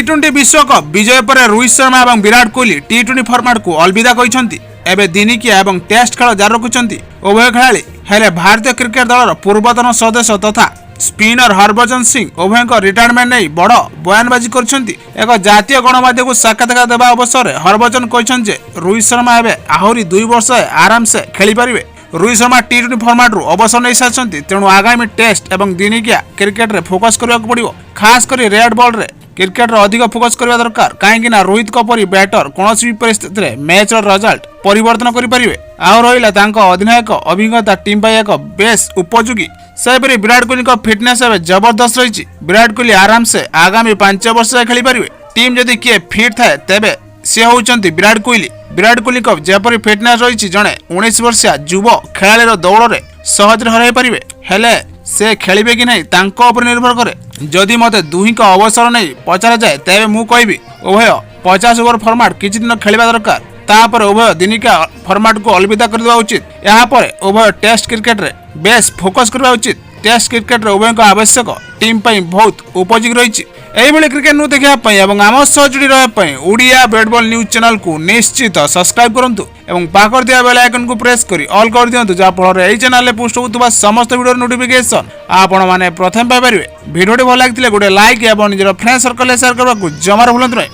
T20 विश्वकप विजय पर रोहित शर्मा और विराट कोहली T20 फॉर्मेट को अलविदा कहते एवं दिनिकिया और टेस्ट खेल जारी रखुंट उभय खेला हेले भारतीय क्रिकेट दल पूर्वतन सदस्य तथा स्पिनर हरभजन सिंह उभय रिटायरमेंट नहीं बड़ बयानबाजी कर जातीय गणमाध्यम को साक्षात्कार देवा अवसर में हरभजन कहते रोहित शर्मा एवं आहरी 2 वर्ष आराम से खेली पारे। रोहित शर्मा T20 फॉर्मेट रू अवसर नहीं सारी तेणु आगामी टेस्ट एवं दिनिकिया क्रिकेट रे फोकस करने पड़ो खास कर रेड बॉल रे क्रिकेट रे अधिक फोकस करने दरकार कहीं रोहित परी बैटर कौन भी परिस्थिति में मैच रिजल्ट परिवर्तन करें। आउ रहा अधिनायक अभिज्ञता टीम पर एक बेस उपयोगी सेपरी विराट कोहली फिटनेस जबरदस्त रही। विराट कोहली आराम से आगामी 5 वर्ष खेली पारे। टीम जदि किए फिट थाए तेबे सी होउचंती विराट कोहली। विराट कोहली जेपरी फिटनेस रही जड़े 19 वर्षिया युव खेलाड़ी दौड़ में सहज हर पारे हेले से खेलिबे कि नहीं तांको ऊपर निर्भर करे। जदि मते दुही का अवसर नहीं पचरा जाए तेबे मु कहबी उभय 50 ओवर फॉर्मेट किछि दिन खेलिबा दरकार तापर उभय दिनिका फॉर्मेट को अलविदा कर देवा उचित। यहाँ पर उभय टेस्ट क्रिकेट रे बेस फोकस करबा उचित। टेस्ट क्रिकेट रे उभय का आवश्यक टीम पई बहुत उपयोगी रही। एहिभଳି क्रिकेट न्यूज देखा आम सह जोड़ी रहा Odia bat ball news channel को निश्चित सब्सक्राइब करंतु एवं पाखर दिया बेल आइकन को प्रेस करी ऑल कर दियंतु जहाँ फल एही चैनल रे पोस्ट होउतबा समस्त वीडियो नोटिफिकेशन आपण माने प्रथम पाइ परिबे। वीडियोटी भल लागितले गोटे लाइक एवं निजर फ्रेंड सर्कल शेयर करबा को जमार भूलंतु नहीं।